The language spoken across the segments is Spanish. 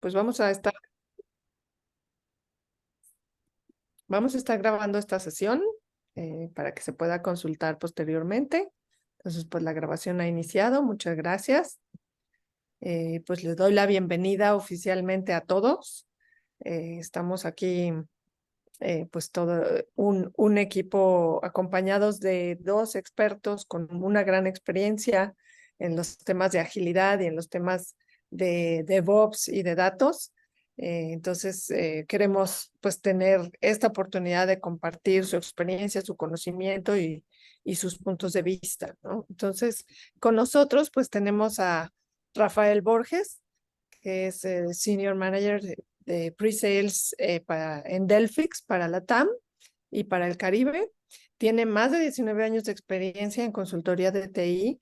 pues vamos a estar grabando esta sesión para que se pueda consultar posteriormente. Entonces, pues la grabación ha iniciado. Muchas gracias. Pues les doy la bienvenida oficialmente a todos. Estamos aquí, pues todo un equipo acompañados de dos expertos con una gran experiencia en los temas de agilidad y en los temas de DevOps y de datos. Entonces, queremos pues tener esta oportunidad de compartir su experiencia, su conocimiento y sus puntos de vista, ¿no? Entonces, con nosotros pues tenemos a Rafael Borges, que es el Senior Manager de Pre-Sales en Delphix para la TAM y para el Caribe. Tiene más de 19 años de experiencia en consultoría de TI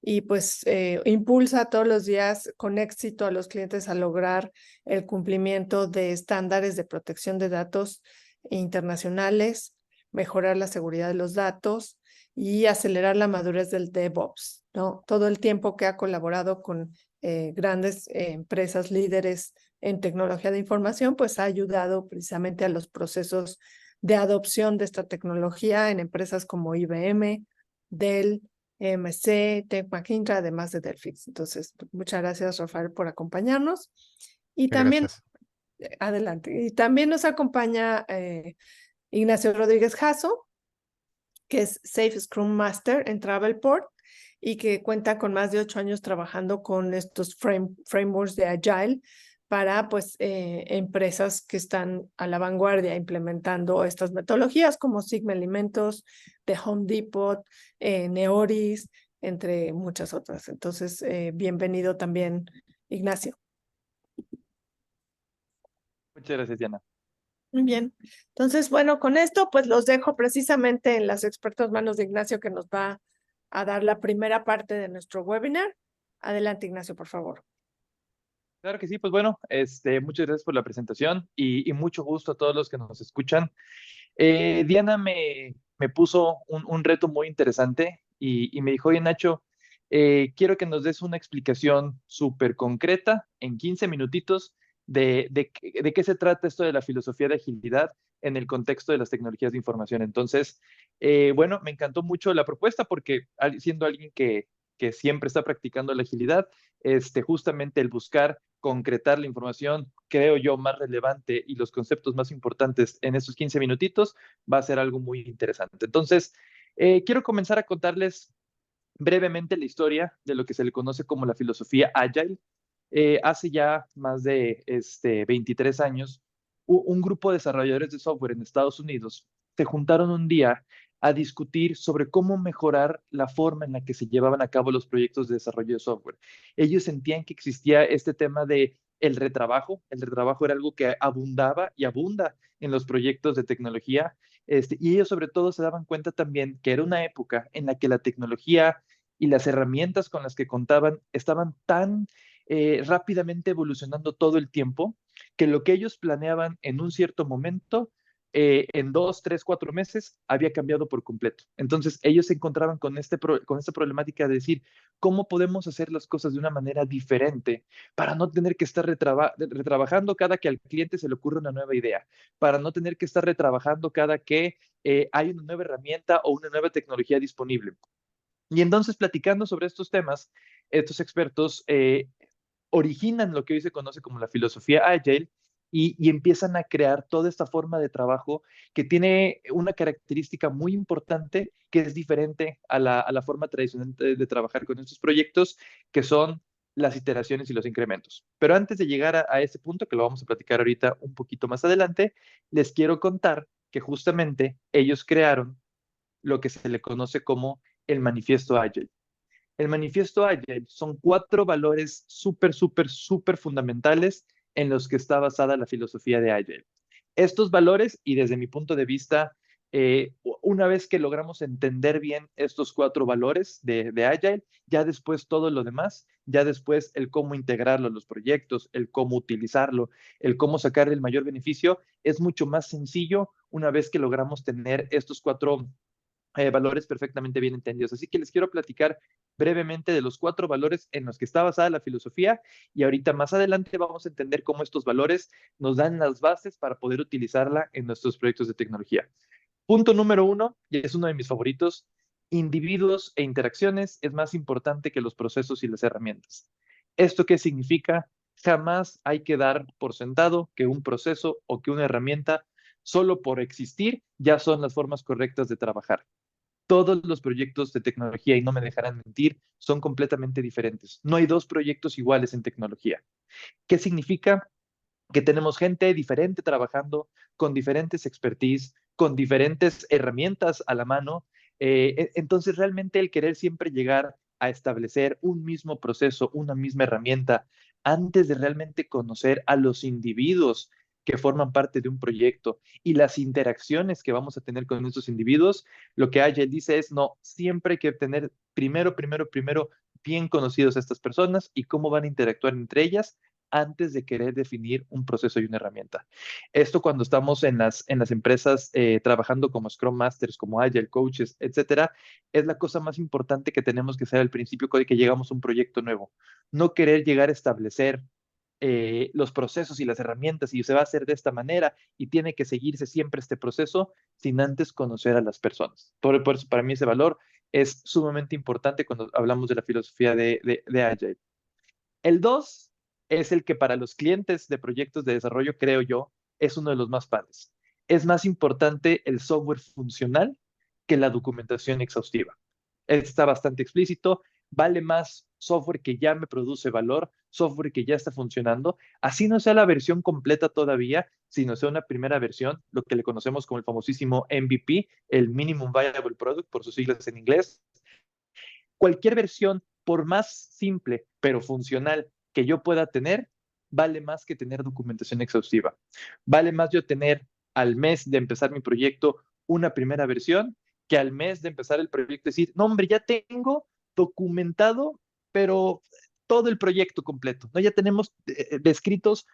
y pues impulsa todos los días con éxito a los clientes a lograr el cumplimiento de estándares de protección de datos internacionales, mejorar la seguridad de los datos y acelerar la madurez del DevOps, ¿no? Todo el tiempo que ha colaborado con grandes empresas líderes en tecnología de información, pues ha ayudado precisamente a los procesos de adopción de esta tecnología en empresas como IBM, Dell, EMC, Tech McIntyre, además de Delphix. Entonces, muchas gracias, Rafael, por acompañarnos. Y Muchas también, gracias. adelante, y también nos acompaña Ignacio Rodríguez Jasso, que es Safe Scrum Master en Travelport y que cuenta con más de 8 años trabajando con estos frameworks de Agile para pues empresas que están a la vanguardia implementando estas metodologías como Sigma Alimentos, de Home Depot, Neoris, entre muchas otras. Entonces, bienvenido también, Ignacio. Muchas gracias, Diana. Muy bien. Entonces, bueno, con esto pues los dejo precisamente en las expertas manos de Ignacio, que nos va a dar la primera parte de nuestro webinar. Adelante, Ignacio, por favor. Claro que sí, pues bueno, muchas gracias por la presentación y mucho gusto a todos los que nos escuchan. Diana me puso un reto muy interesante y me dijo, oye Nacho, quiero que nos des una explicación súper concreta en 15 minutitos de qué se trata esto de la filosofía de agilidad en el contexto de las tecnologías de información. Entonces, bueno, me encantó mucho la propuesta porque siendo alguien que siempre está practicando la agilidad, justamente el buscar concretar la información, creo yo, más relevante y los conceptos más importantes en estos 15 minutitos, va a ser algo muy interesante. Entonces, quiero comenzar a contarles brevemente la historia de lo que se le conoce como la filosofía Agile. Hace ya más de 23 años, un grupo de desarrolladores de software en Estados Unidos se juntaron un día a discutir sobre cómo mejorar la forma en la que se llevaban a cabo los proyectos de desarrollo de software. Ellos sentían que existía este tema de el retrabajo. El retrabajo era algo que abundaba y abunda en los proyectos de tecnología. Y ellos sobre todo se daban cuenta también que era una época en la que la tecnología y las herramientas con las que contaban estaban tan rápidamente evolucionando todo el tiempo que lo que ellos planeaban en un cierto momento, en 2, 3, 4 meses, había cambiado por completo. Entonces, ellos se encontraban con esta problemática de decir, ¿cómo podemos hacer las cosas de una manera diferente para no tener que estar retrabajando cada que al cliente se le ocurre una nueva idea, para no tener que estar retrabajando cada que hay una nueva herramienta o una nueva tecnología disponible? Y entonces, platicando sobre estos temas, estos expertos originan lo que hoy se conoce como la filosofía Agile y empiezan a crear toda esta forma de trabajo que tiene una característica muy importante que es diferente a la forma tradicional de trabajar con estos proyectos, que son las iteraciones y los incrementos. Pero antes de llegar a ese punto, que lo vamos a platicar ahorita un poquito más adelante, les quiero contar que justamente ellos crearon lo que se le conoce como el manifiesto Agile. El manifiesto Agile son 4 valores súper, súper, súper fundamentales en los que está basada la filosofía de Agile. Estos valores, y desde mi punto de vista, una vez que logramos entender bien estos 4 valores de Agile, ya después todo lo demás, ya después el cómo integrarlo en los proyectos, el cómo utilizarlo, el cómo sacar el mayor beneficio, es mucho más sencillo una vez que logramos tener estos 4 valores perfectamente bien entendidos. Así que les quiero platicar brevemente de los 4 valores en los que está basada la filosofía y ahorita más adelante vamos a entender cómo estos valores nos dan las bases para poder utilizarla en nuestros proyectos de tecnología. Punto número 1, y es uno de mis favoritos, individuos e interacciones es más importante que los procesos y las herramientas. ¿Esto qué significa? Jamás hay que dar por sentado que un proceso o que una herramienta, solo por existir, ya son las formas correctas de trabajar. Todos los proyectos de tecnología, y no me dejarán mentir, son completamente diferentes. No hay 2 proyectos iguales en tecnología. ¿Qué significa? Que tenemos gente diferente trabajando, con diferentes expertise, con diferentes herramientas a la mano. Entonces, realmente el querer siempre llegar a establecer un mismo proceso, una misma herramienta, antes de realmente conocer a los individuos que forman parte de un proyecto y las interacciones que vamos a tener con esos individuos, lo que Agile dice es, no, siempre hay que tener primero bien conocidos a estas personas y cómo van a interactuar entre ellas antes de querer definir un proceso y una herramienta. Esto cuando estamos en las empresas trabajando como Scrum Masters, como Agile Coaches, etcétera, es la cosa más importante que tenemos que hacer al principio de que llegamos a un proyecto nuevo. No querer llegar a establecer los procesos y las herramientas y se va a hacer de esta manera y tiene que seguirse siempre este proceso sin antes conocer a las personas. Por eso para mí ese valor es sumamente importante cuando hablamos de la filosofía de Agile. El 2 es el que para los clientes de proyectos de desarrollo, creo yo, es uno de los más padres. Es más importante el software funcional que la documentación exhaustiva. Está bastante explícito. Vale más software que ya me produce valor, software que ya está funcionando, así no sea la versión completa todavía, sino sea una primera versión, lo que le conocemos como el famosísimo MVP, el Minimum Viable Product, por sus siglas en inglés. Cualquier versión, por más simple pero funcional que yo pueda tener, vale más que tener documentación exhaustiva. Vale más yo tener al mes de empezar mi proyecto una primera versión que al mes de empezar el proyecto decir, no, hombre, ya tengo documentado, pero todo el proyecto completo, ¿no? Ya tenemos descritos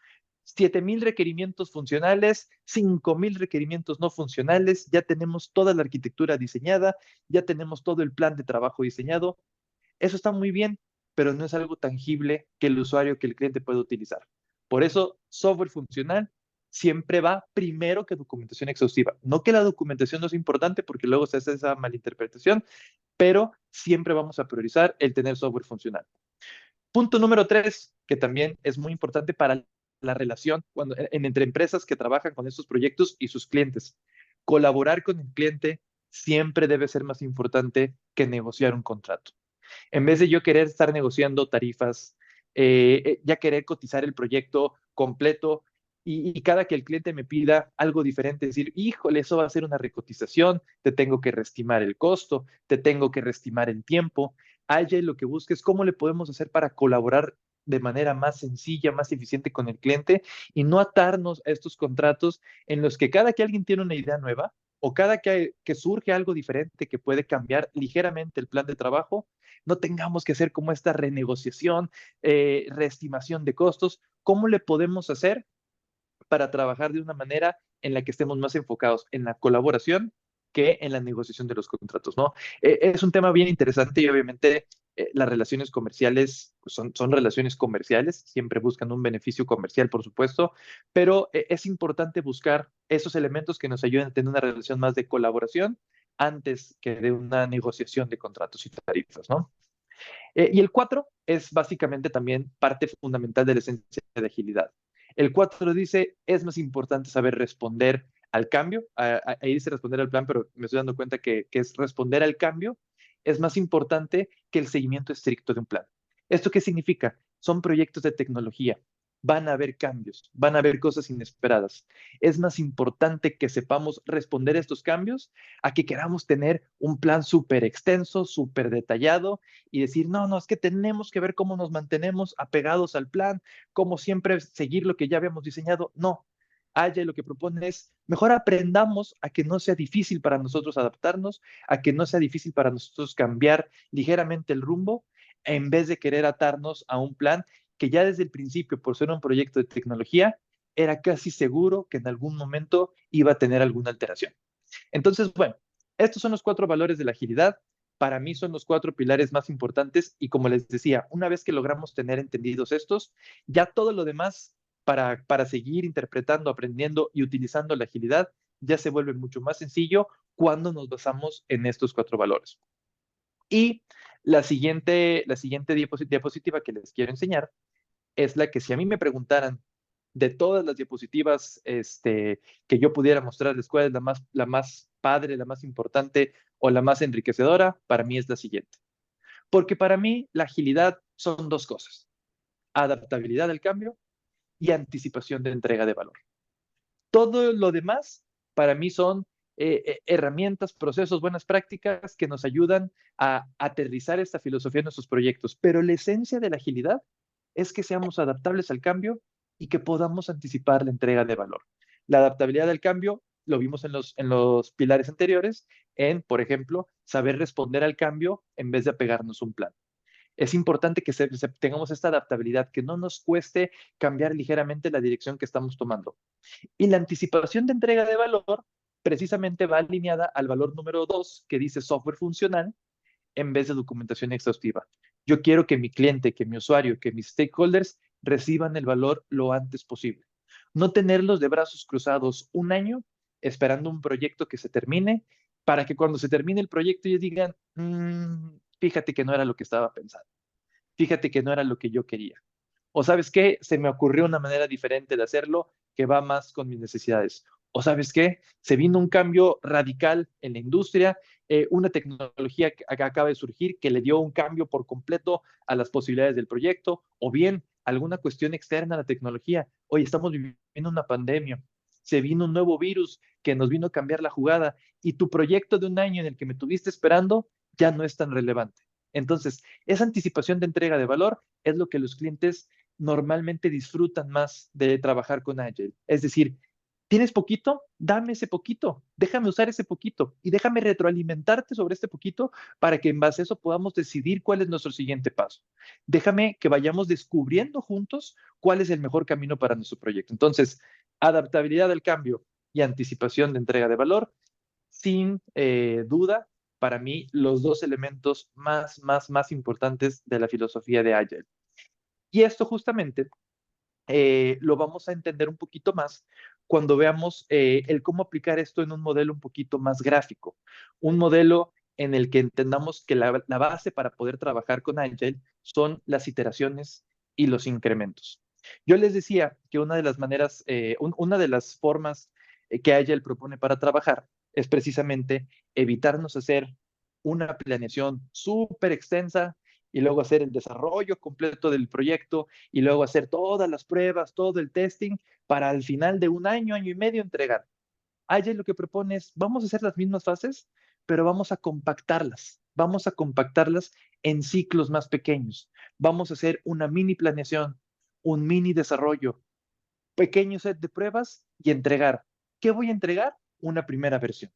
7,000 requerimientos funcionales, 5,000 requerimientos no funcionales, ya tenemos toda la arquitectura diseñada, ya tenemos todo el plan de trabajo diseñado. Eso está muy bien, pero no es algo tangible que el usuario, que el cliente pueda utilizar. Por eso, software funcional siempre va primero que documentación exhaustiva. No que la documentación no es importante, porque luego se hace esa malinterpretación, pero siempre vamos a priorizar el tener software funcional. Punto número 3, que también es muy importante para la relación entre empresas que trabajan con estos proyectos y sus clientes. Colaborar con el cliente siempre debe ser más importante que negociar un contrato. En vez de yo querer estar negociando tarifas, ya querer cotizar el proyecto completo y cada que el cliente me pida algo diferente, decir, híjole, eso va a ser una recotización, te tengo que reestimar el costo, te tengo que reestimar el tiempo. Agile lo que busca es cómo le podemos hacer para colaborar de manera más sencilla, más eficiente con el cliente y no atarnos a estos contratos en los que cada que alguien tiene una idea nueva o cada que surge algo diferente que puede cambiar ligeramente el plan de trabajo, no tengamos que hacer como esta renegociación, reestimación de costos. ¿Cómo le podemos hacer para trabajar de una manera en la que estemos más enfocados en la colaboración que en la negociación de los contratos, ¿no? Es un tema bien interesante y obviamente las relaciones comerciales pues son relaciones comerciales, siempre buscan un beneficio comercial, por supuesto, pero es importante buscar esos elementos que nos ayuden a tener una relación más de colaboración antes que de una negociación de contratos y tarifas, ¿no? Y el 4 es básicamente también parte fundamental de la esencia de agilidad. El 4 dice, es más importante saber responder al cambio, ahí dice responder al plan, pero me estoy dando cuenta que es responder al cambio, es más importante que el seguimiento estricto de un plan. ¿Esto qué significa? Son proyectos de tecnología, van a haber cambios, van a haber cosas inesperadas. Es más importante que sepamos responder a estos cambios a que queramos tener un plan súper extenso, súper detallado y decir, no, no, es que tenemos que ver cómo nos mantenemos apegados al plan, cómo siempre seguir lo que ya habíamos diseñado. No, Agile lo que propone es, mejor aprendamos a que no sea difícil para nosotros adaptarnos, a que no sea difícil para nosotros cambiar ligeramente el rumbo, en vez de querer atarnos a un plan que ya desde el principio, por ser un proyecto de tecnología, era casi seguro que en algún momento iba a tener alguna alteración. Entonces, bueno, Estos son los 4 valores de la agilidad. Para mí son los 4 pilares más importantes y como les decía, una vez que logramos tener entendidos estos, ya todo lo demás para seguir interpretando, aprendiendo y utilizando la agilidad ya se vuelve mucho más sencillo cuando nos basamos en estos 4 valores. Y la siguiente diapositiva que les quiero enseñar es la que si a mí me preguntaran de todas las diapositivas que yo pudiera mostrarles cuál es la más padre, la más importante o la más enriquecedora, para mí es la siguiente. Porque para mí la agilidad son 2 cosas, adaptabilidad al cambio y anticipación de entrega de valor. Todo lo demás para mí son herramientas, procesos, buenas prácticas que nos ayudan a aterrizar esta filosofía en nuestros proyectos. Pero la esencia de la agilidad es que seamos adaptables al cambio y que podamos anticipar la entrega de valor. La adaptabilidad al cambio lo vimos en los pilares anteriores, por ejemplo, saber responder al cambio en vez de apegarnos a un plan. Es importante que tengamos esta adaptabilidad, que no nos cueste cambiar ligeramente la dirección que estamos tomando. Y la anticipación de entrega de valor precisamente va alineada al valor número 2, que dice software funcional, en vez de documentación exhaustiva. Yo quiero que mi cliente, que mi usuario, que mis stakeholders reciban el valor lo antes posible. No tenerlos de brazos cruzados un año esperando un proyecto que se termine para que cuando se termine el proyecto ellos digan, fíjate que no era lo que estaba pensando, fíjate que no era lo que yo quería. O sabes qué, se me ocurrió una manera diferente de hacerlo que va más con mis necesidades. O sabes qué, se vino un cambio radical en la industria, una tecnología que acaba de surgir que le dio un cambio por completo a las posibilidades del proyecto, o bien alguna cuestión externa a la tecnología. Hoy estamos viviendo una pandemia, se vino un nuevo virus que nos vino a cambiar la jugada y tu proyecto de un año en el que me tuviste esperando ya no es tan relevante. Entonces, esa anticipación de entrega de valor es lo que los clientes normalmente disfrutan más de trabajar con Agile. Es decir, ¿tienes poquito? Dame ese poquito, déjame usar ese poquito y déjame retroalimentarte sobre este poquito para que en base a eso podamos decidir cuál es nuestro siguiente paso. Déjame que vayamos descubriendo juntos cuál es el mejor camino para nuestro proyecto. Entonces, adaptabilidad al cambio y anticipación de entrega de valor, sin duda, para mí, los 2 elementos más importantes de la filosofía de Agile. Y esto justamente lo vamos a entender un poquito más cuando veamos el cómo aplicar esto en un modelo un poquito más gráfico, un modelo en el que entendamos que la base para poder trabajar con Agile son las iteraciones y los incrementos. Yo les decía que una de las maneras, una de las formas que Agile propone para trabajar es precisamente evitarnos hacer una planeación súper extensa y luego hacer el desarrollo completo del proyecto y luego hacer todas las pruebas, todo el testing para al final de un año, año y medio entregar. Agile lo que propone es, vamos a hacer las mismas fases, pero vamos a compactarlas en ciclos más pequeños. Vamos a hacer una mini planeación, un mini desarrollo, pequeño set de pruebas y entregar. ¿Qué voy a entregar? Una primera versión,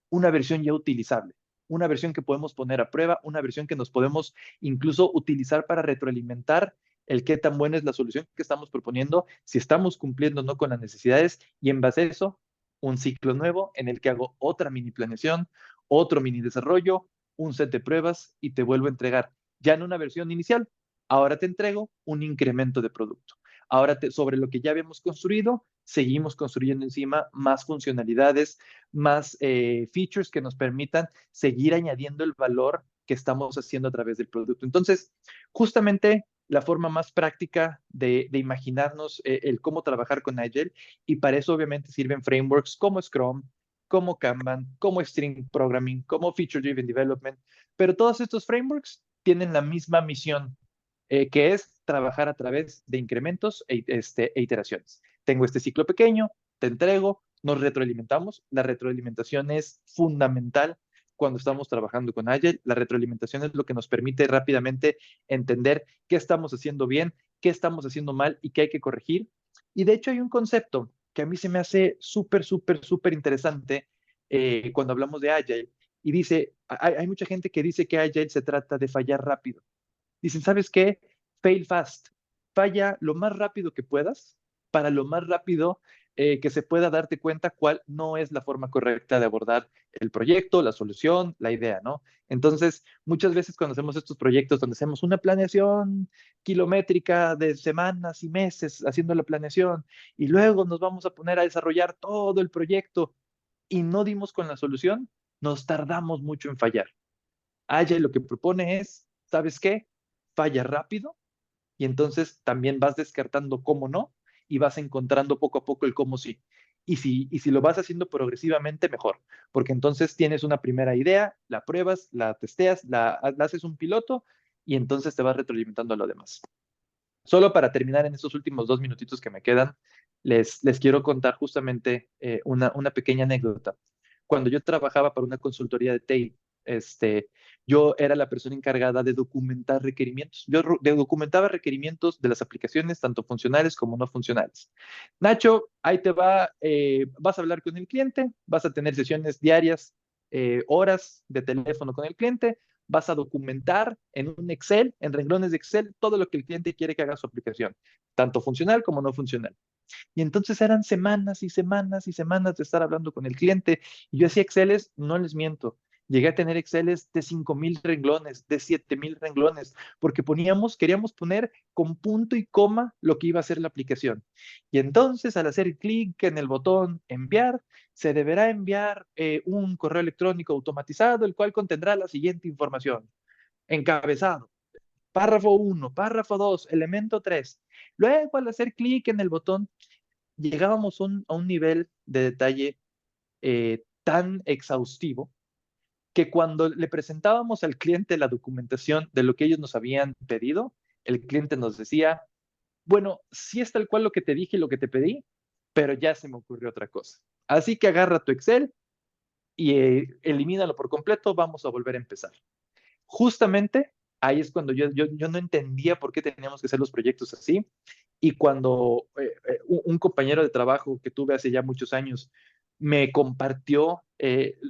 una versión ya utilizable, una versión que podemos poner a prueba, una versión que nos podemos incluso utilizar para retroalimentar el qué tan buena es la solución que estamos proponiendo, si estamos cumpliendo o no con las necesidades, y en base a eso, un ciclo nuevo en el que hago otra mini planeación, otro mini desarrollo, un set de pruebas y te vuelvo a entregar. Ya en una versión inicial, ahora te entrego un incremento de producto. Ahora sobre lo que ya habíamos construido, seguimos construyendo encima más funcionalidades, más features que nos permitan seguir añadiendo el valor que estamos haciendo a través del producto. Entonces, justamente la forma más práctica de imaginarnos el cómo trabajar con Agile, y para eso obviamente sirven frameworks como Scrum, como Kanban, como String Programming, como Feature Driven Development, pero todos estos frameworks tienen la misma misión, que es trabajar a través de incrementos e iteraciones. Tengo este ciclo pequeño, te entrego, nos retroalimentamos. La retroalimentación es fundamental cuando estamos trabajando con Agile. La retroalimentación es lo que nos permite rápidamente entender qué estamos haciendo bien, qué estamos haciendo mal y qué hay que corregir. Y de hecho hay un concepto que a mí se me hace súper interesante cuando hablamos de Agile. Y dice, hay mucha gente que dice que Agile se trata de fallar rápido. Dicen, ¿sabes qué? Fail fast. Falla lo más rápido que puedas para lo más rápido que se pueda darte cuenta cuál no es la forma correcta de abordar el proyecto, la solución, la idea, ¿no? Entonces, muchas veces cuando hacemos estos proyectos donde hacemos una planeación kilométrica de semanas y meses haciendo la planeación y luego nos vamos a poner a desarrollar todo el proyecto y no dimos con la solución, nos tardamos mucho en fallar. Agile lo que propone es, ¿sabes qué? Falla rápido y entonces también vas descartando cómo no y vas encontrando poco a poco el cómo sí. Y si lo vas haciendo progresivamente, mejor, porque entonces tienes una primera idea, la pruebas, la testeas, la haces un piloto y entonces te vas retroalimentando a lo demás. Solo para terminar en estos últimos 2 minutitos que me quedan, les quiero contar justamente una pequeña anécdota. Cuando yo trabajaba para una consultoría de TI, yo era la persona encargada de documentar requerimientos. Documentaba requerimientos de las aplicaciones, tanto funcionales como no funcionales. Nacho, ahí te va, vas a hablar con el cliente, vas a tener sesiones diarias, horas de teléfono con el cliente, vas a documentar en un Excel, en renglones de Excel, todo lo que el cliente quiere que haga su aplicación, tanto funcional como no funcional. Y entonces eran semanas y semanas y semanas de estar hablando con el cliente. Y yo hacía Exceles, no les miento. Llegué a tener Exceles de 5,000 renglones, de 7,000 renglones, porque queríamos poner con punto y coma lo que iba a ser la aplicación. Y entonces, al hacer clic en el botón enviar, se deberá enviar un correo electrónico automatizado, el cual contendrá la siguiente información. Encabezado, párrafo 1, párrafo 2, elemento 3. Luego, al hacer clic en el botón, llegábamos a un nivel de detalle tan exhaustivo que cuando le presentábamos al cliente la documentación de lo que ellos nos habían pedido, el cliente nos decía, bueno, sí es tal cual lo que te dije y lo que te pedí, pero ya se me ocurrió otra cosa. Así que agarra tu Excel y elimínalo por completo, vamos a volver a empezar. Justamente ahí es cuando yo no entendía por qué teníamos que hacer los proyectos así. Y cuando un compañero de trabajo que tuve hace ya muchos años me compartió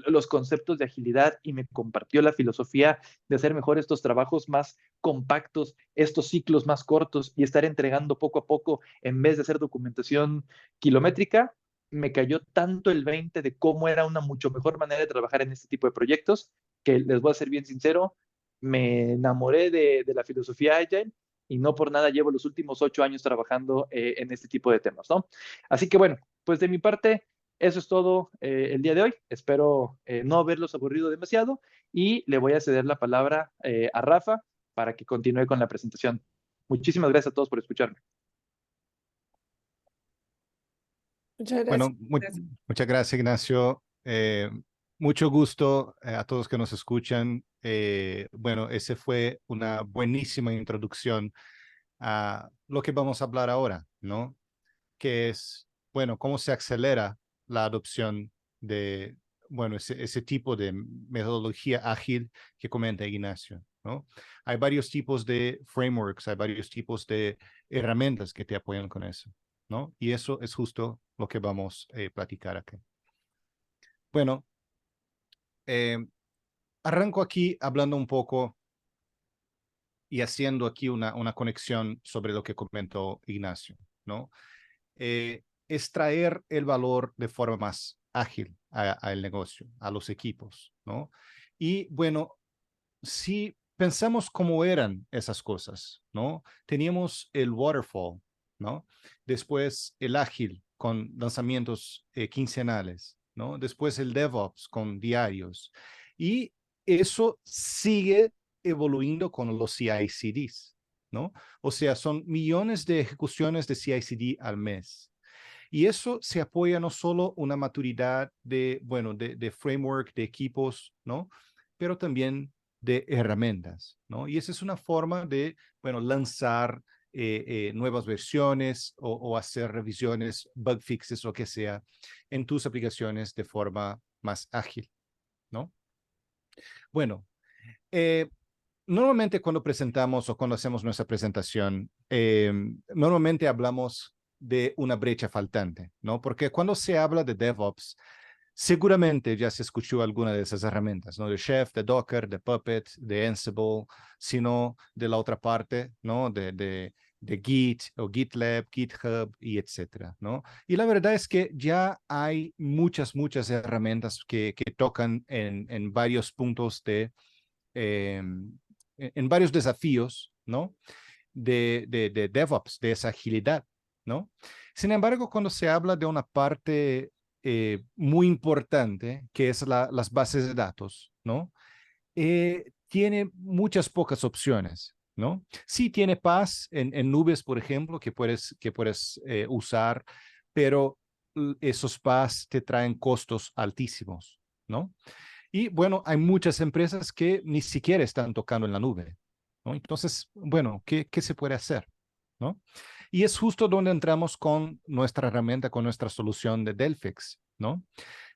los conceptos de agilidad y me compartió la filosofía de hacer mejor estos trabajos más compactos, estos ciclos más cortos y estar entregando poco a poco en vez de hacer documentación kilométrica, me cayó tanto el 20 de cómo era una mucho mejor manera de trabajar en este tipo de proyectos, que les voy a ser bien sincero, me enamoré de la filosofía Agile y no por nada llevo los últimos 8 años trabajando en este tipo de temas, ¿no? Así que bueno, pues de mi parte, eso es todo el día de hoy. Espero no haberlos aburrido demasiado y le voy a ceder la palabra a Rafa para que continúe con la presentación. Muchísimas gracias a todos por escucharme. Muchas Bueno, gracias. muchas gracias, Ignacio. Mucho gusto a todos que nos escuchan. Bueno, esa fue una buenísima introducción a lo que vamos a hablar ahora, ¿no? Que es, bueno, cómo se acelera la adopción de, bueno, ese tipo de metodología ágil que comenta Ignacio, ¿no? Hay varios tipos de frameworks, hay varios tipos de herramientas que te apoyan con eso, ¿no? Y eso es justo lo que vamos a platicar aquí. Bueno, eh, arranco aquí hablando un poco y haciendo aquí una conexión sobre lo que comentó Ignacio, ¿no? Extraer el valor de forma más ágil al negocio, a los equipos, ¿no? Y bueno, si pensamos cómo eran esas cosas, ¿no? Teníamos el waterfall, ¿no? Después el ágil con lanzamientos quincenales, ¿no? Después el DevOps con diarios. Y eso sigue evoluyendo con los CI/CDs, ¿no? O sea, son millones de ejecuciones de CI/CD al mes. Y eso se apoya no solo una maturidad de, bueno, de framework, de equipos, ¿no? Pero también de herramientas, ¿no? Y esa es una forma de, bueno, lanzar nuevas versiones o hacer revisiones, bug fixes, lo que sea, en tus aplicaciones de forma más ágil, ¿no? Bueno, normalmente cuando presentamos o cuando hacemos nuestra presentación, normalmente hablamos de una brecha faltante, ¿no? Porque cuando se habla de DevOps, seguramente ya se escuchó alguna de esas herramientas, ¿no? De Chef, de Docker, de Puppet, de Ansible, sino de la otra parte, ¿no? De de Git o GitLab, GitHub y etcétera, ¿no? Y la verdad es que ya hay muchas herramientas que tocan en varios puntos en varios desafíos, ¿no? De DevOps, de esa agilidad, ¿no? Sin embargo, cuando se habla de una parte muy importante, que es las bases de datos, ¿no? Tiene muchas pocas opciones, ¿no? Sí tiene PaaS en nubes, por ejemplo, que puedes usar, pero esos PaaS te traen costos altísimos, ¿no? Y bueno, hay muchas empresas que ni siquiera están tocando en la nube, ¿no? Entonces, bueno, ¿qué se puede hacer? ¿No? Y es justo donde entramos con nuestra herramienta, con nuestra solución de Delphix, ¿no?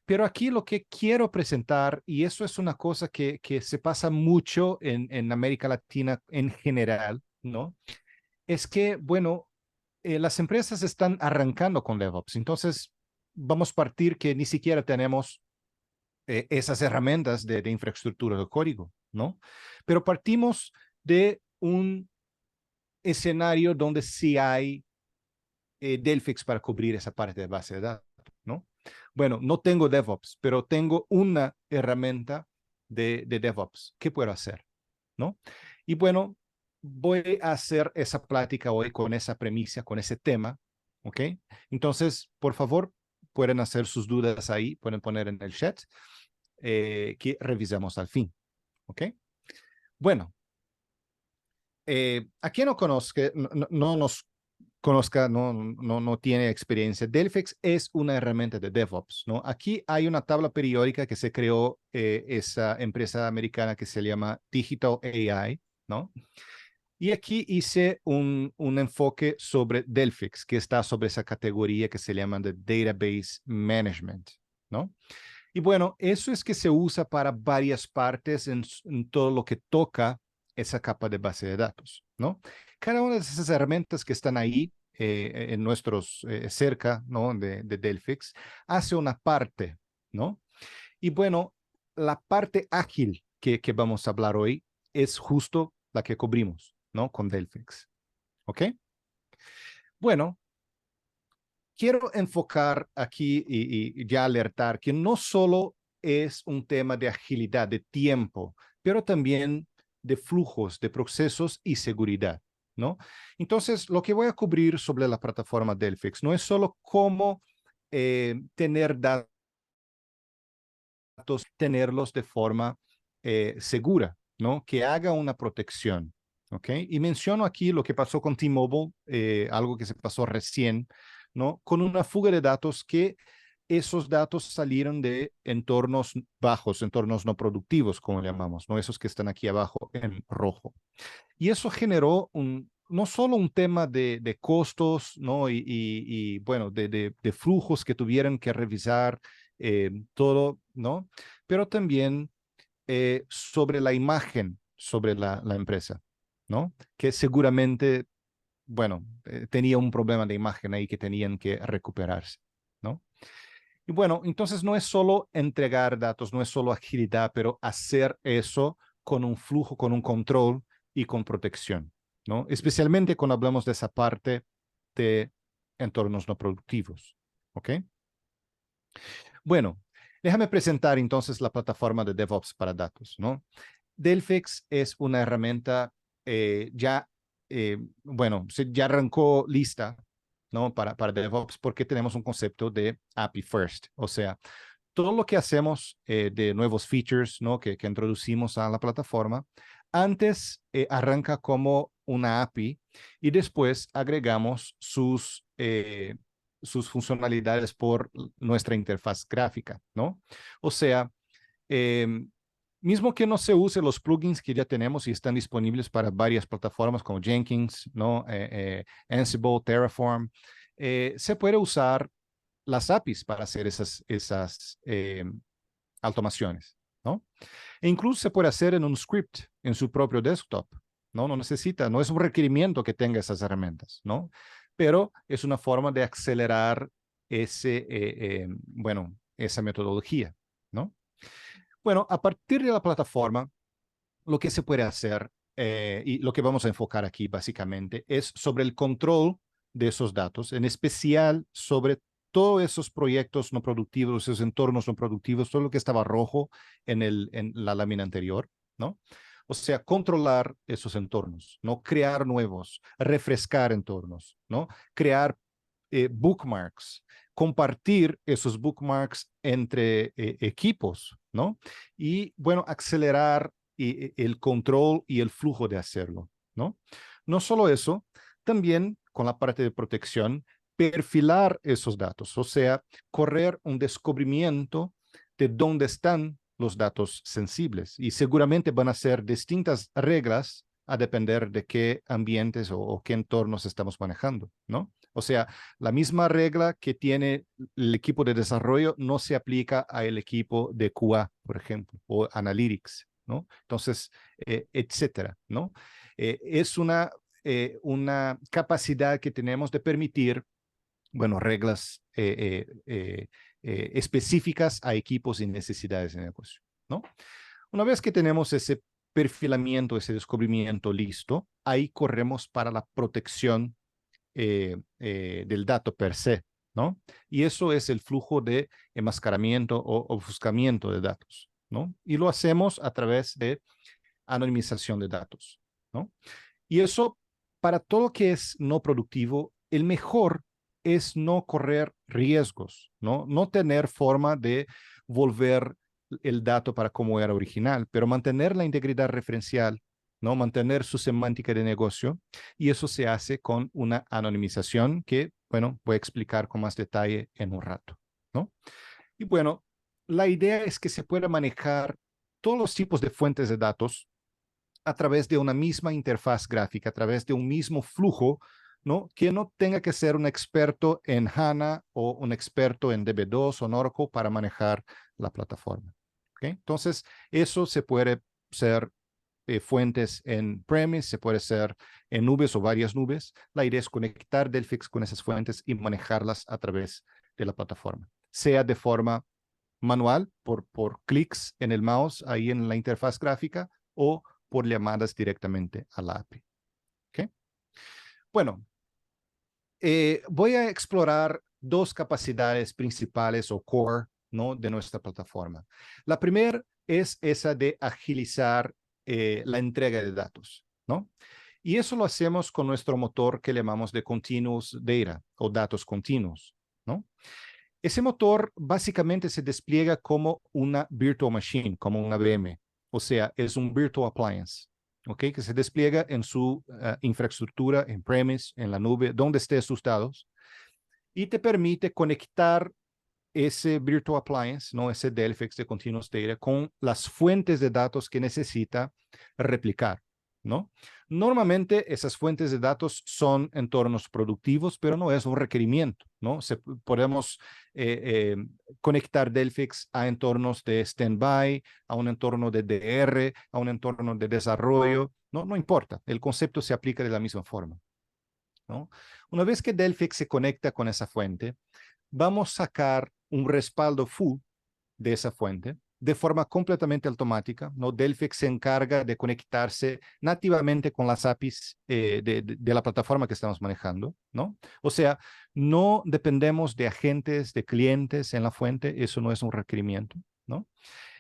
Pero aquí lo que quiero presentar, y eso es una cosa que se pasa mucho en América Latina en general, ¿no? Es que, bueno, las empresas están arrancando con DevOps. Entonces, vamos a partir que ni siquiera tenemos esas herramientas de infraestructura de código, ¿no? Pero partimos de un escenario donde sí hay Delphix para cubrir esa parte de base de datos, ¿no? Bueno, no tengo DevOps, pero tengo una herramienta de DevOps. ¿Qué puedo hacer? ¿No? Y bueno, voy a hacer esa plática hoy con esa premisa, con ese tema, ¿ok? Entonces, por favor, pueden hacer sus dudas ahí, pueden poner en el chat que revisemos al fin, ¿ok? Bueno, a quien no conozca, no nos conozca, no tiene experiencia, Delphix es una herramienta de DevOps, ¿no? Aquí hay una tabla periódica que se creó esa empresa americana que se llama Digital AI, ¿no? Y aquí hice un enfoque sobre Delphix, que está sobre esa categoría que se llama de Database Management, ¿no? Y bueno, eso es que se usa para varias partes en todo lo que toca esa capa de base de datos, ¿no? Cada una de esas herramientas que están ahí en nuestros cerca, ¿no? De Delphix, hace una parte, ¿no? Y bueno, la parte ágil que vamos a hablar hoy es justo la que cubrimos, ¿no? Con Delphix, ¿ok? Bueno, quiero enfocar aquí y ya alertar que no solo es un tema de agilidad, de tiempo, pero también de flujos, de procesos y seguridad, ¿no? Entonces, lo que voy a cubrir sobre la plataforma Delphix no es solo cómo tener datos, tenerlos de forma segura, ¿no? Que haga una protección, ¿ok? Y menciono aquí lo que pasó con T-Mobile, algo que se pasó recién, ¿no? Con una fuga de datos que esos datos salieron de entornos bajos, entornos no productivos, como llamamos, ¿no? Esos que están aquí abajo en rojo. Y eso generó no solo un tema de costos, ¿no? Bueno, de flujos que tuvieron que revisar todo, ¿no? Pero también sobre la imagen, sobre la empresa, ¿no? Que seguramente, bueno, tenía un problema de imagen ahí que tenían que recuperarse, ¿no? Y bueno, entonces no es solo entregar datos, no es solo agilidad, pero hacer eso con un flujo, con un control y con protección, ¿no? Especialmente cuando hablamos de esa parte de entornos no productivos, ¿ok? Bueno, déjame presentar entonces la plataforma de DevOps para datos, ¿no? Delphix es una herramienta bueno, ya arrancó lista, ¿no? Para DevOps porque tenemos un concepto de API First, o sea, todo lo que hacemos de nuevos features, ¿no? Que introducimos a la plataforma, antes arranca como una API y después agregamos sus funcionalidades por nuestra interfaz gráfica, ¿no? O sea, em, mismo que no se use los plugins que ya tenemos y están disponibles para varias plataformas como Jenkins, ¿no? Ansible, Terraform, se puede usar las APIs para hacer esas automaciones, ¿no? E incluso se puede hacer en un script en su propio desktop, ¿no? No necesita, no es un requerimiento que tenga esas herramientas, ¿no? Pero es una forma de acelerar bueno, esa metodología, ¿no? Bueno, a partir de la plataforma, lo que se puede hacer y lo que vamos a enfocar aquí básicamente es sobre el control de esos datos, en especial sobre todos esos proyectos no productivos, esos entornos no productivos, todo lo que estaba rojo en la lámina anterior, ¿no? O sea, controlar esos entornos, ¿no? Crear nuevos, refrescar entornos, ¿no? Crear bookmarks, compartir esos bookmarks entre equipos, ¿no? Y, bueno, acelerar el control y el flujo de hacerlo, ¿no? No solo eso, también con la parte de protección, perfilar esos datos, o sea, correr un descubrimiento de dónde están los datos sensibles. Y seguramente van a ser distintas reglas a depender de qué ambientes o qué entornos estamos manejando, ¿no? O sea, la misma regla que tiene el equipo de desarrollo no se aplica al equipo de QA, por ejemplo, o Analytics, ¿no? Entonces, etcétera, ¿no? Es una capacidad que tenemos de permitir, bueno, reglas específicas a equipos y necesidades de negocio, ¿no? Una vez que tenemos ese perfilamiento, ese descubrimiento listo, ahí corremos para la protección del dato per se, ¿no? Y eso es el flujo de enmascaramiento o ofuscamiento de datos, ¿no? Y lo hacemos a través de anonimización de datos, ¿no? Y eso, para todo lo que es no productivo, el mejor es no correr riesgos, ¿no? No tener forma de volver el dato para como era original, pero mantener la integridad referencial, ¿no? Mantener su semántica de negocio, y eso se hace con una anonimización que, bueno, voy a explicar con más detalle en un rato, ¿no? Y bueno, la idea es que se pueda manejar todos los tipos de fuentes de datos a través de una misma interfaz gráfica, a través de un mismo flujo, ¿no? Que no tenga que ser un experto en HANA o un experto en DB2 o en Oracle para manejar la plataforma. ¿Okay? Entonces, eso se puede ser fuentes en premise, se puede ser en nubes o varias nubes. La idea es conectar Delphix con esas fuentes y manejarlas a través de la plataforma, sea de forma manual, por clics en el mouse ahí en la interfaz gráfica, o por llamadas directamente a la API. ¿Okay? Bueno, voy a explorar dos capacidades principales o core, ¿no? De nuestra plataforma. La primera es esa de agilizar la entrega de datos, ¿no? Y eso lo hacemos con nuestro motor que llamamos de Continuous Data o datos continuos, ¿no? Ese motor básicamente se despliega como una virtual machine, como una VM. O sea, es un virtual appliance, ¿ok? Que se despliega en su infraestructura, en premise, en la nube, donde esté sus datos, y te permite conectar ese virtual appliance, ¿no? Ese Delphix de Continuous Data, con las fuentes de datos que necesita replicar, ¿no? Normalmente esas fuentes de datos son entornos productivos, pero no es un requerimiento, ¿no? Podemos conectar Delphix a entornos de standby, a un entorno de DR, a un entorno de desarrollo, ¿no? No importa, el concepto se aplica de la misma forma, ¿no? Una vez que Delphix se conecta con esa fuente, vamos a sacar un respaldo full de esa fuente de forma completamente automática, ¿no? Delphix se encarga de conectarse nativamente con las APIs de la plataforma que estamos manejando, ¿no? O sea, no dependemos de agentes, de clientes en la fuente, eso no es un requerimiento, ¿no?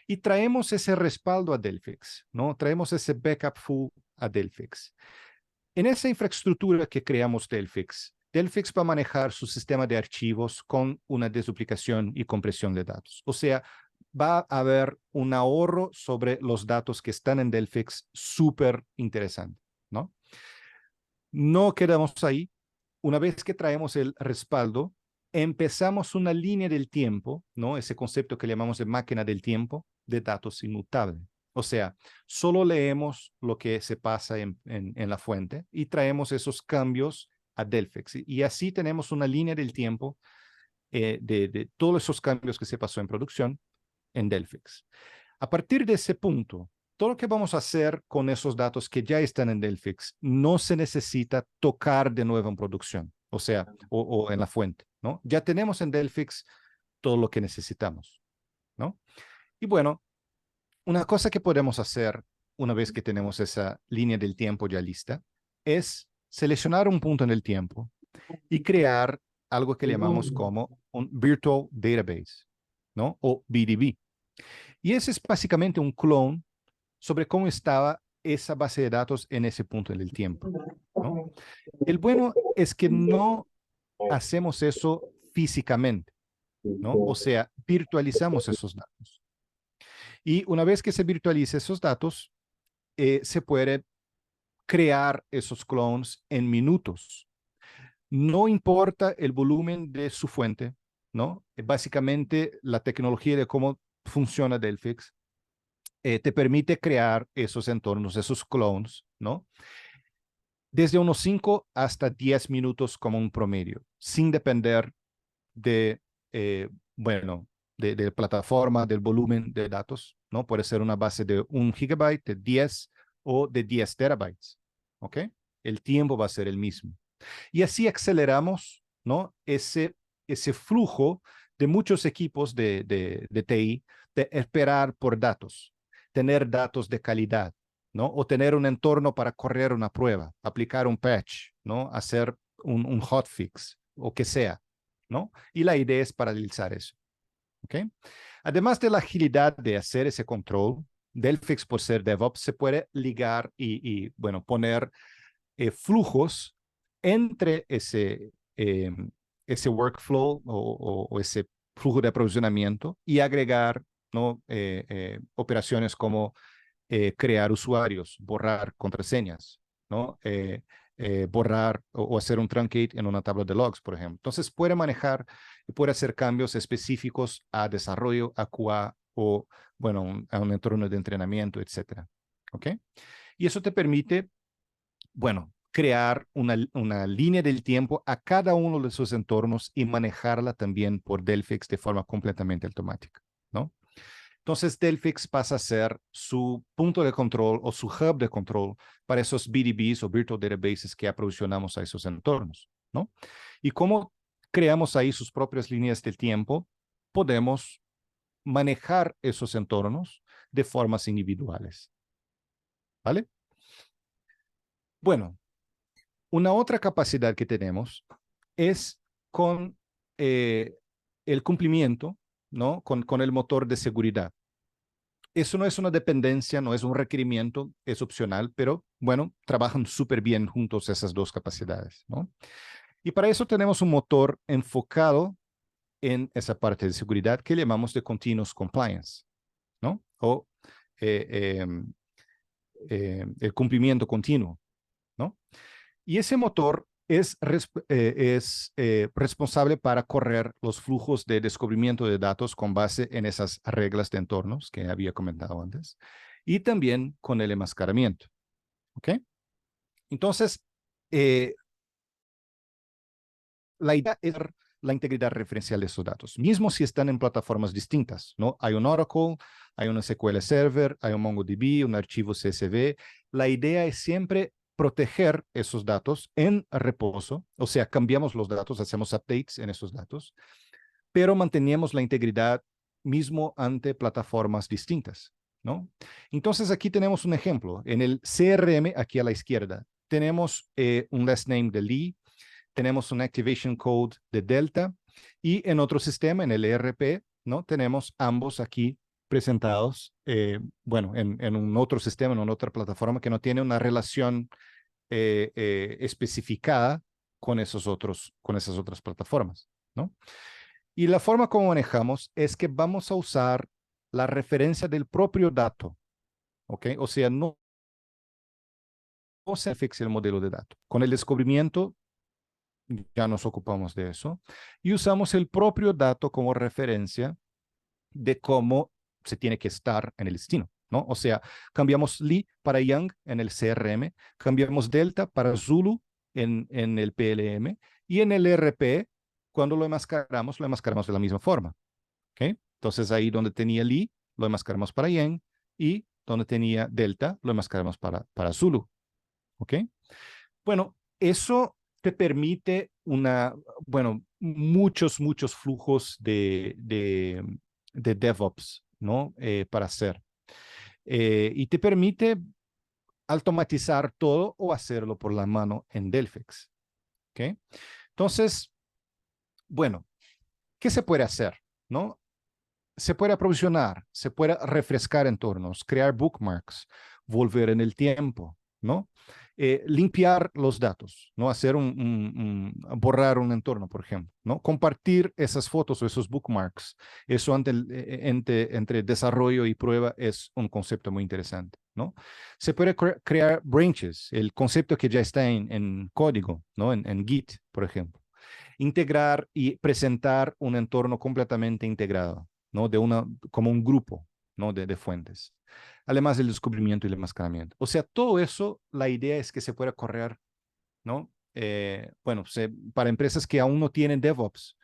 Y traemos ese respaldo a Delphix, ¿no? Traemos ese backup full a Delphix. En esa infraestructura que creamos Delphix, Delphix va a manejar su sistema de archivos con una desduplicación y compresión de datos. O sea, va a haber un ahorro sobre los datos que están en Delphix súper interesante, ¿no? No quedamos ahí. Una vez que traemos el respaldo, empezamos una línea del tiempo, ¿no? Ese concepto que llamamos de máquina del tiempo, de datos inmutable. O sea, solo leemos lo que se pasa en la fuente y traemos esos cambios a Delphix. Y así tenemos una línea del tiempo de todos esos cambios que se pasó en producción en Delphix. A partir de ese punto, todo lo que vamos a hacer con esos datos que ya están en Delphix no se necesita tocar de nuevo en producción, o sea, o en la fuente, ¿no? Ya tenemos en Delphix todo lo que necesitamos, ¿no? Y bueno, una cosa que podemos hacer una vez que tenemos esa línea del tiempo ya lista, es seleccionar un punto en el tiempo y crear algo que llamamos como un Virtual Database, ¿no? O BDB. Y ese es básicamente un clon sobre cómo estaba esa base de datos en ese punto en el tiempo, ¿no? El bueno es que no hacemos eso físicamente, ¿no? O sea, virtualizamos esos datos. Y una vez que se virtualiza esos datos, se puede crear esos clones en minutos. No importa el volumen de su fuente, ¿no? Básicamente, la tecnología de cómo funciona Delphix te permite crear esos entornos, esos clones, ¿no? Desde unos 5 hasta 10 minutos como un promedio, sin depender de, bueno, de plataforma, del volumen de datos, ¿no? Puede ser una base de 1 GB, de 10 o de 10 terabytes, ¿ok? El tiempo va a ser el mismo. Y así aceleramos, ¿no? Ese flujo de muchos equipos de TI de esperar por datos, tener datos de calidad, ¿no? O tener un entorno para correr una prueba, aplicar un patch, ¿no? Hacer un hotfix o que sea, ¿no? Y la idea es paralelizar eso, ¿ok? Además de la agilidad de hacer ese control, Delphix, por ser DevOps, se puede ligar bueno, poner flujos entre ese workflow o ese flujo de aprovisionamiento y agregar, ¿no? Operaciones como crear usuarios, borrar contraseñas, ¿no? Borrar o hacer un truncate en una tabla de logs, por ejemplo. Entonces puede manejar y puede hacer cambios específicos a desarrollo, a QA o, bueno, a un entorno de entrenamiento, etcétera. ¿Ok? Y eso te permite, bueno, crear una línea del tiempo a cada uno de sus entornos y manejarla también por Delphix de forma completamente automática, ¿no? Entonces, Delphix pasa a ser su punto de control o su hub de control para esos BDBs o Virtual Databases que aprovisionamos a esos entornos, ¿no? Y como creamos ahí sus propias líneas del tiempo, podemos manejar esos entornos de formas individuales, ¿vale? Bueno, una otra capacidad que tenemos es con el cumplimiento, ¿no? Con el motor de seguridad. Eso no es una dependencia, no es un requerimiento, es opcional, pero bueno, trabajan súper bien juntos esas dos capacidades, ¿no? Y para eso tenemos un motor enfocado en esa parte de seguridad que llamamos de Continuous Compliance, ¿no? O eh, el cumplimiento continuo, ¿no? Y ese motor es responsable para correr los flujos de descubrimiento de datos con base en esas reglas de entornos que había comentado antes y también con el enmascaramiento. ¿Ok? Entonces, la idea es la integridad referencial de esos datos, mismo si están en plataformas distintas, ¿no? Hay un Oracle, hay un SQL Server, hay un MongoDB, un archivo CSV. La idea es siempre proteger esos datos en reposo, o sea, cambiamos los datos, hacemos updates en esos datos, pero mantenemos la integridad mismo ante plataformas distintas, ¿no? Entonces aquí tenemos un ejemplo. En el CRM, aquí a la izquierda, tenemos un last name de Lee, tenemos un activation code de Delta y en otro sistema, en el ERP, ¿no? Tenemos ambos aquí presentados, bueno, en un otro sistema, en una otra plataforma que no tiene una relación especificada con esas otras plataformas, ¿no? Y la forma como manejamos es que vamos a usar la referencia del propio dato, ¿ok? O sea, no se fixe el modelo de dato. Con el descubrimiento ya nos ocupamos de eso y usamos el propio dato como referencia de cómo se tiene que estar en el destino, ¿no? O sea, cambiamos Lee para Yang en el CRM, cambiamos Delta para Zulu en el PLM y en el ERP, cuando lo enmascaramos de la misma forma, ¿ok? Entonces ahí donde tenía Lee, lo enmascaramos para Yang y donde tenía Delta, lo enmascaramos para Zulu, ¿ok? Bueno, eso te permite bueno, muchos flujos de DevOps, ¿no? Para hacer. y te permite automatizar todo o hacerlo por la mano en Delphix. ¿Ok? Entonces, bueno, ¿qué se puede hacer? ¿No? Se puede aprovisionar, se puede refrescar entornos, crear bookmarks, volver en el tiempo, ¿no? Limpiar los datos, ¿no? Hacer borrar un entorno, por ejemplo, ¿no? Compartir esas fotos o esos bookmarks. Eso entre desarrollo y prueba es un concepto muy interesante, ¿no? Se puede crear branches, el concepto que ya está en código, ¿no? En Git, por ejemplo. Integrar y presentar un entorno completamente integrado, ¿no? Como un grupo, ¿no? de fuentes. Además del descubrimiento y el enmascaramiento. O sea, todo eso, la idea es que se pueda correr, ¿no? Bueno, para empresas que aún no tienen DevOps,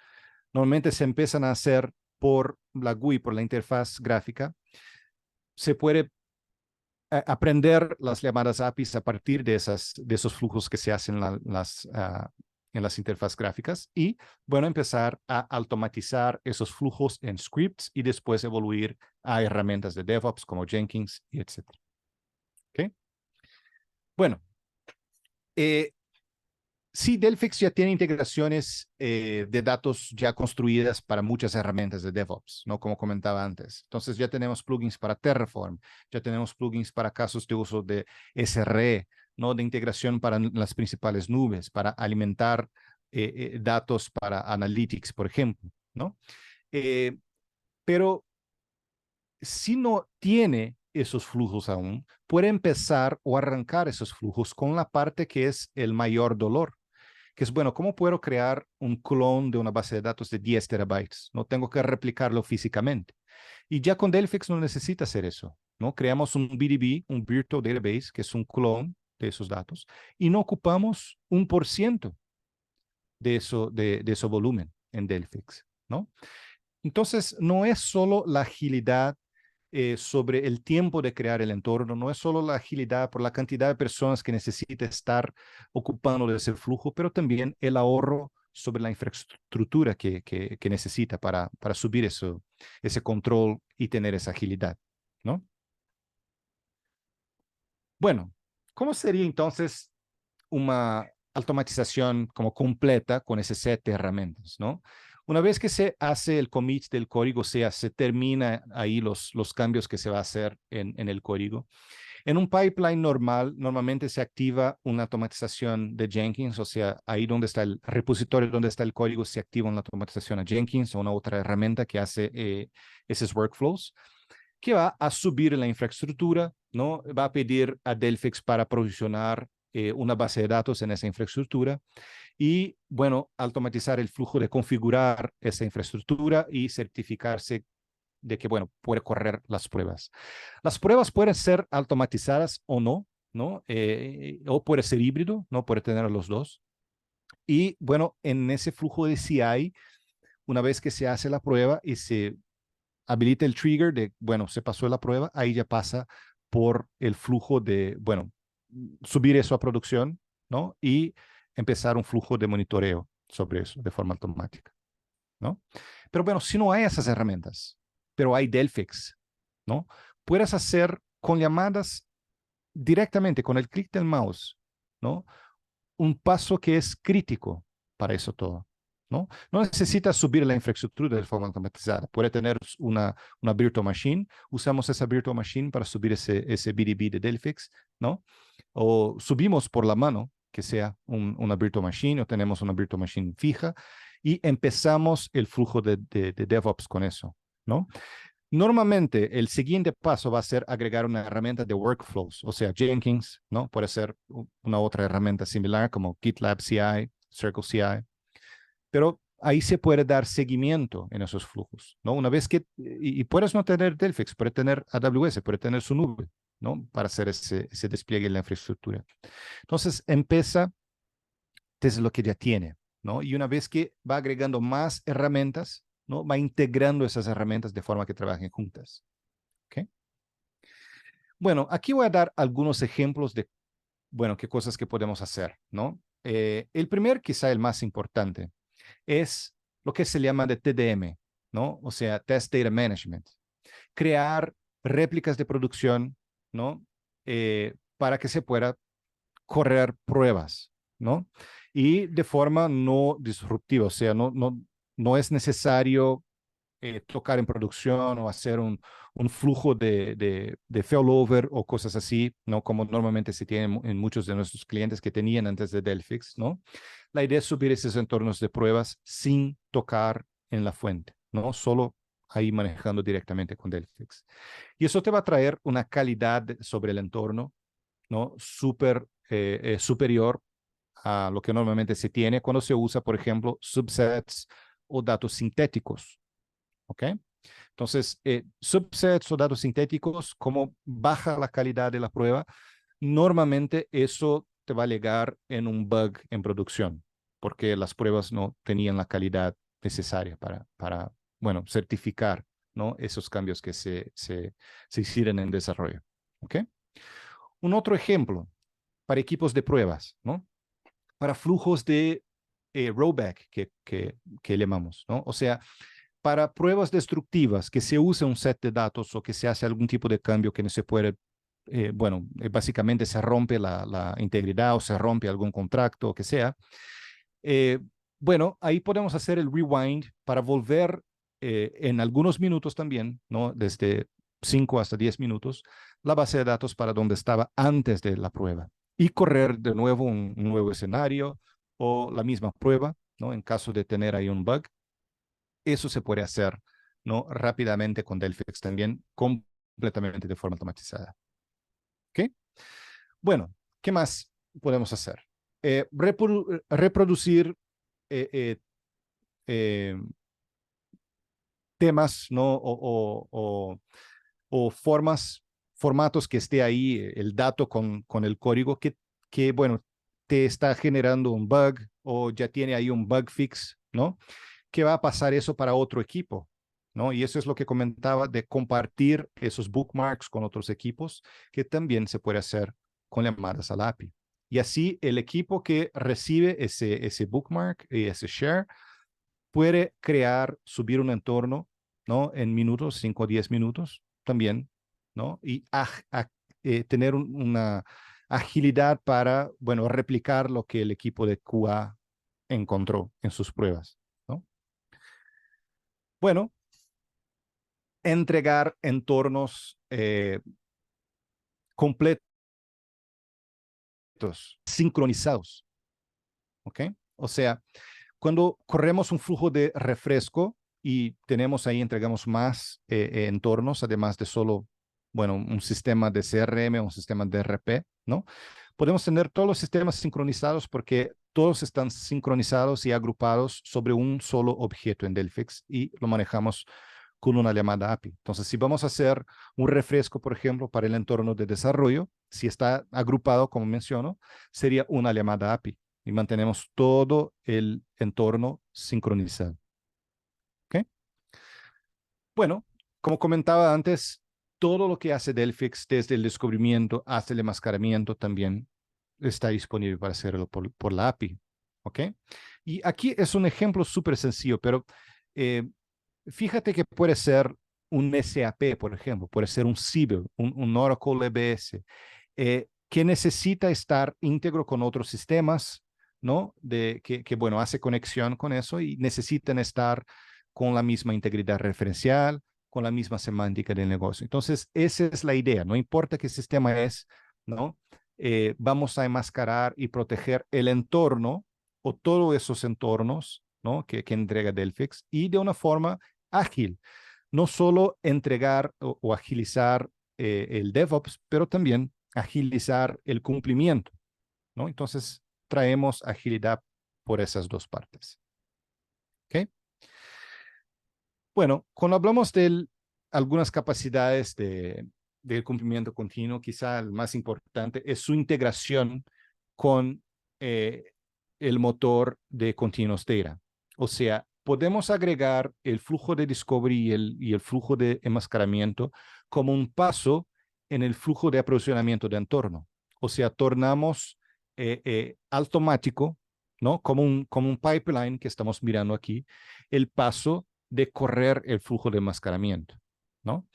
normalmente se empiezan a hacer por la GUI, por la interfaz gráfica. Se puede aprender las llamadas APIs a partir de esos flujos que se hacen en las interfaces gráficas y, bueno, empezar a automatizar esos flujos en scripts y después evoluir a herramientas de DevOps como Jenkins y etc. ¿Okay? Bueno, sí, Delphix ya tiene integraciones de datos ya construidas para muchas herramientas de DevOps, ¿no? Como comentaba antes. Entonces ya tenemos plugins para Terraform, ya tenemos plugins para casos de uso de SRE, ¿no? De integración para las principales nubes, para alimentar datos para Analytics, por ejemplo, ¿no? Pero si no tiene esos flujos aún, puede empezar o arrancar esos flujos con la parte que es el mayor dolor, que es, bueno, ¿cómo puedo crear un clon de una base de datos de 10 terabytes? No tengo que replicarlo físicamente. Y ya con Delphix no necesita hacer eso, ¿no? Creamos un BDB, un Virtual Database, que es un clon de esos datos, y no ocupamos 1% de ese volumen en Delphix, ¿no? Entonces, no es solo la agilidad sobre el tiempo de crear el entorno, no es solo la agilidad por la cantidad de personas que necesita estar ocupando de ese flujo, pero también el ahorro sobre la infraestructura que necesita para subir ese control y tener esa agilidad, ¿no? Bueno, ¿cómo sería entonces una automatización como completa con ese set de herramientas, ¿no? Una vez que se hace el commit del código, se termina ahí los cambios que se va a hacer en el código. En un pipeline normalmente se activa una automatización de Jenkins, o sea, ahí donde está el repositorio, donde está el código, se activa una automatización a Jenkins o una otra herramienta que hace esos workflows, que va a subir la infraestructura, ¿no? Va a pedir a Delphix para provisionar una base de datos en esa infraestructura y, bueno, automatizar el flujo de configurar esa infraestructura y certificarse de que, bueno, puede correr las pruebas. Las pruebas pueden ser automatizadas o no, ¿no? O puede ser híbrido, ¿no? Puede tener los dos. Y, bueno, en ese flujo de CI, una vez que se hace la prueba y se habilita el trigger de, bueno, se pasó la prueba, ahí ya pasa por el flujo de, bueno, subir eso a producción, ¿no? Y empezar un flujo de monitoreo sobre eso de forma automática, ¿no? Pero bueno, si no hay esas herramientas, pero hay Delphix, ¿no? Puedes hacer con llamadas directamente, con el clic del mouse, ¿no? Un paso que es crítico para eso todo, ¿no? No necesita subir la infraestructura de forma automatizada. Puede tener una virtual machine. Usamos esa virtual machine para subir ese BDB de Delphix, ¿no? O subimos por la mano, que sea una virtual machine, o tenemos una virtual machine fija, y empezamos el flujo de DevOps con eso, ¿no? Normalmente, el siguiente paso va a ser agregar una herramienta de workflows, o sea, Jenkins, ¿no? Puede ser una otra herramienta similar como GitLab CI, Circle CI, pero ahí se puede dar seguimiento en esos flujos, ¿no? Una vez y puedes no tener Delphix, puede tener AWS, puede tener su nube, ¿no? Para hacer ese despliegue en la infraestructura. Entonces, empieza desde lo que ya tiene, ¿no? Y una vez que va agregando más herramientas, ¿no? Va integrando esas herramientas de forma que trabajen juntas. ¿Ok? Bueno, aquí voy a dar algunos ejemplos de, bueno, qué cosas que podemos hacer, ¿no? El primer, quizá el más importante, es lo que se llama de TDM, ¿no? O sea, Test Data Management. Crear réplicas de producción, ¿no? Para que se pueda correr pruebas, ¿no? Y de forma no disruptiva, o sea, no es necesario tocar en producción o hacer un flujo de failover o cosas así, ¿no? Como normalmente se tiene en muchos de nuestros clientes que tenían antes de Delphix, ¿no? La idea es subir esos entornos de pruebas sin tocar en la fuente, ¿no? Solo ahí manejando directamente con Delphix. Y eso te va a traer una calidad sobre el entorno, ¿no? Superior a lo que normalmente se tiene cuando se usa, por ejemplo, subsets o datos sintéticos, ¿ok? Entonces, subsets o datos sintéticos, como baja la calidad de la prueba, normalmente eso te va a llegar en un bug en producción, porque las pruebas no tenían la calidad necesaria para bueno, certificar, ¿no? Esos cambios que se hicieron en desarrollo, ¿ok? Un otro ejemplo para equipos de pruebas, ¿no? Para flujos de rollback que llamamos, ¿no? O sea, para pruebas destructivas que se usa un set de datos o que se hace algún tipo de cambio que no se puede, bueno, básicamente se rompe la integridad o se rompe algún contrato o que sea, eh, bueno, ahí podemos hacer el rewind para volver en algunos minutos también, ¿no? Desde 5 hasta 10 minutos, la base de datos para donde estaba antes de la prueba y correr de nuevo un nuevo escenario o la misma prueba, ¿no? En caso de tener ahí un bug. Eso se puede hacer, ¿no? Rápidamente con Delphix también, completamente de forma automatizada. ¿Ok? Bueno, ¿qué más podemos hacer? Reproducir eh, eh, eh, temas, ¿no? O formatos que esté ahí, el dato con el código bueno, te está generando un bug o ya tiene ahí un bug fix, ¿no? ¿Qué va a pasar eso para otro equipo? ¿No? Y eso es lo que comentaba de compartir esos bookmarks con otros equipos, que también se puede hacer con llamadas a la API. Y así el equipo que recibe ese bookmark y ese share puede crear, subir un entorno, ¿no? En minutos, 5 o 10 minutos también, ¿no? Y tener una agilidad para, bueno, replicar lo que el equipo de QA encontró en sus pruebas, ¿no? Bueno, entregar entornos completos, sincronizados, ¿ok? O sea, cuando corremos un flujo de refresco y tenemos ahí, entregamos más entornos, además de solo, bueno, un sistema de CRM, un sistema de RP, ¿no? Podemos tener todos los sistemas sincronizados porque todos están sincronizados y agrupados sobre un solo objeto en Delphix y lo manejamos con una llamada API. Entonces, si vamos a hacer un refresco, por ejemplo, para el entorno de desarrollo, si está agrupado, como menciono, sería una llamada API y mantenemos todo el entorno sincronizado. ¿Ok? Bueno, como comentaba antes, todo lo que hace Delphix, desde el descubrimiento hasta el enmascaramiento, también está disponible para hacerlo por la API. ¿Ok? Y aquí es un ejemplo súper sencillo, pero fíjate que puede ser un SAP, por ejemplo, puede ser un Siebel, un Oracle EBS, que necesita estar íntegro con otros sistemas, ¿no? Bueno, hace conexión con eso y necesitan estar con la misma integridad referencial, con la misma semántica del negocio. Entonces, esa es la idea, no importa qué sistema es, ¿no? Vamos a enmascarar y proteger el entorno o todos esos entornos, ¿no? que entrega Delphix y de una forma ágil. No solo entregar o agilizar el DevOps, pero también agilizar el cumplimiento, ¿no? Entonces, traemos agilidad por esas dos partes. ¿Ok? Bueno, cuando hablamos de algunas capacidades del cumplimiento continuo, quizá el más importante es su integración con el motor de Continuous Data. O sea, podemos agregar el flujo de discovery y el flujo de enmascaramiento como un paso en el flujo de aprovisionamiento de entorno. O sea, tornamos automático, ¿no? Como un pipeline que estamos mirando aquí, el paso de correr el flujo de enmascaramiento, ¿no?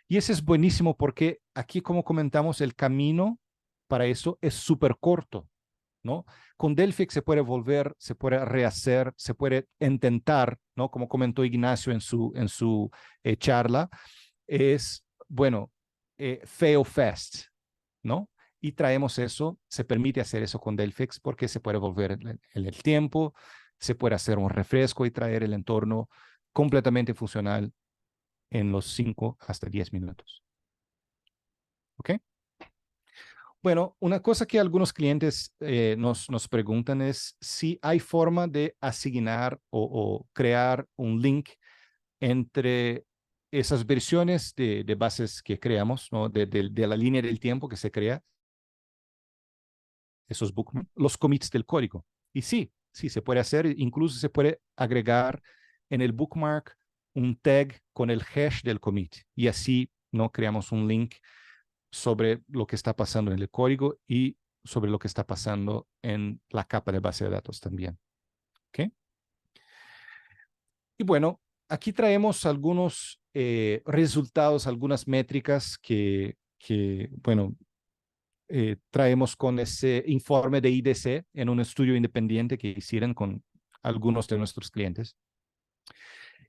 Y ese es buenísimo porque aquí, como comentamos, el camino para eso es súper corto, ¿no? Con Delphix se puede volver, se puede rehacer, se puede intentar, ¿no? Como comentó Ignacio en su charla, es, bueno, fail fast, ¿no? Y traemos eso, se permite hacer eso con Delphix porque se puede volver el tiempo, se puede hacer un refresco y traer el entorno completamente funcional en los 5 hasta 10 minutos. ¿Ok? Bueno, una cosa que algunos clientes nos preguntan es si hay forma de asignar o crear un link entre esas versiones de bases que creamos, ¿no? De la línea del tiempo que se crea, esos bookmarks, los commits del código. Y sí, sí, se puede hacer, incluso se puede agregar en el bookmark un tag con el hash del commit. Y así, ¿no? Creamos un link sobre lo que está pasando en el código y sobre lo que está pasando en la capa de base de datos también. ¿Okay? Y bueno, aquí traemos algunos resultados, algunas métricas que bueno, traemos con ese informe de IDC en un estudio independiente que hicieron con algunos de nuestros clientes.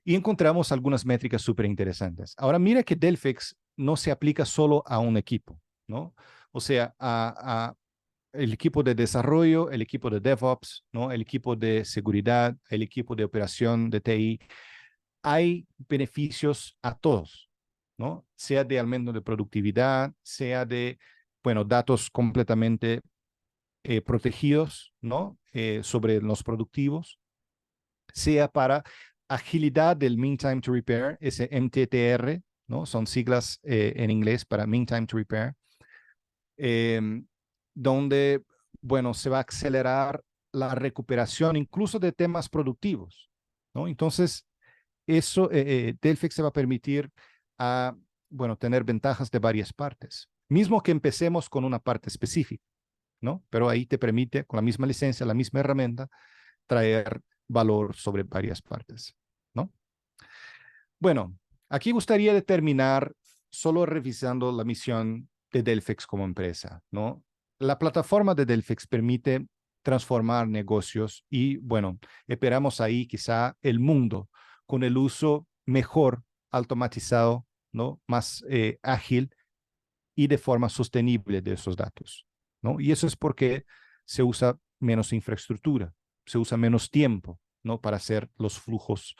Y encontramos algunas métricas súper interesantes. Ahora, mira que Delphix no se aplica solo a un equipo, ¿no? O sea, a el equipo de desarrollo, el equipo de DevOps, ¿no? El equipo de seguridad, el equipo de operación de TI. Hay beneficios a todos, ¿no? Sea de aumento de productividad, sea de, bueno, datos completamente protegidos, ¿no? Sobre los productivos, sea para agilidad del Mean Time to Repair, ese MTTR, ¿no? Son siglas en inglés para Mean Time to Repair, donde, bueno, se va a acelerar la recuperación incluso de temas productivos, ¿no? Entonces, eso, Delphix se va a permitir a, bueno, tener ventajas de varias partes, mismo que empecemos con una parte específica, ¿no? Pero ahí te permite, con la misma licencia, la misma herramienta, traer valor sobre varias partes, ¿no? Bueno, aquí gustaría determinar solo revisando la misión de Delphix como empresa, ¿no? La plataforma de Delphix permite transformar negocios y, bueno, esperamos ahí quizá el mundo con el uso mejor, automatizado, ¿no? Más ágil y de forma sostenible de esos datos, ¿no? Y eso es porque se usa menos infraestructura, se usa menos tiempo, ¿no? Para hacer los flujos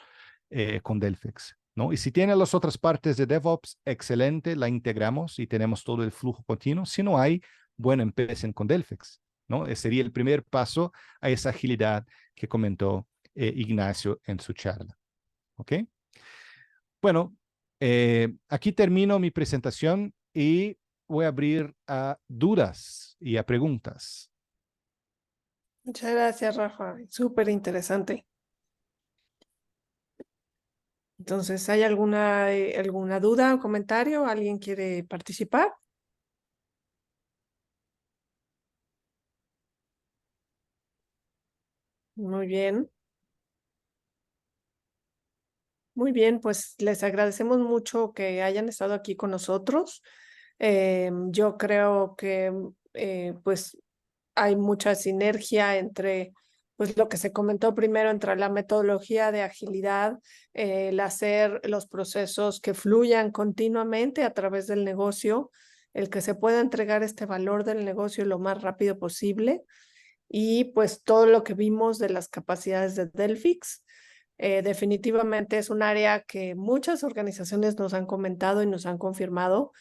con Delphix, ¿no? Y si tiene las otras partes de DevOps, excelente, la integramos y tenemos todo el flujo continuo. Si no hay, bueno, empiecen con Delphix, ¿no? Ese sería el primer paso a esa agilidad que comentó Ignacio en su charla, ¿ok? Bueno, aquí termino mi presentación y voy a abrir a dudas y a preguntas. Muchas gracias, Rafa. Súper interesante. Entonces, ¿hay alguna duda o comentario? ¿Alguien quiere participar? Muy bien. Muy bien, pues les agradecemos mucho que hayan estado aquí con nosotros. Yo creo que pues hay mucha sinergia entre pues lo que se comentó primero entre la metodología de agilidad, el hacer los procesos que fluyan continuamente a través del negocio, el que se pueda entregar este valor del negocio lo más rápido posible y pues todo lo que vimos de las capacidades de Delphix. Definitivamente es un área que muchas organizaciones nos han comentado y nos han confirmado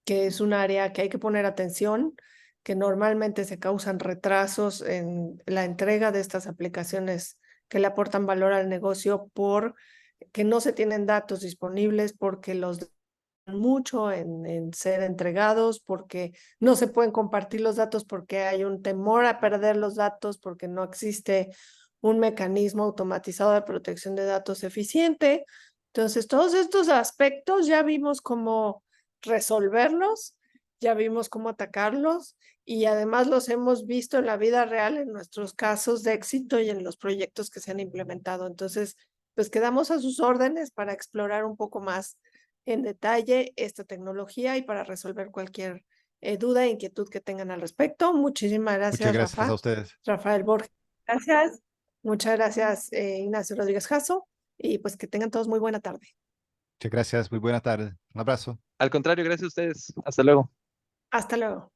que es un área que hay que poner atención, que normalmente se causan retrasos en la entrega de estas aplicaciones que le aportan valor al negocio por que no se tienen datos disponibles, porque los mucho en ser entregados, porque no se pueden compartir los datos, porque hay un temor a perder los datos, porque no existe un mecanismo automatizado de protección de datos eficiente. Entonces, todos estos aspectos ya vimos cómo resolverlos, ya vimos cómo atacarlos y además los hemos visto en la vida real en nuestros casos de éxito y en los proyectos que se han implementado. Entonces, pues quedamos a sus órdenes para explorar un poco más en detalle esta tecnología y para resolver cualquier duda e inquietud que tengan al respecto. Muchísimas Muchas gracias, gracias a Rafa. ustedes. Rafael Borges, gracias. Muchas gracias, Ignacio Rodríguez Jasso. Y pues que tengan todos muy buena tarde. Muchas gracias. Muy buena tarde. Un abrazo. Al contrario, gracias a ustedes. Hasta luego. Hasta luego.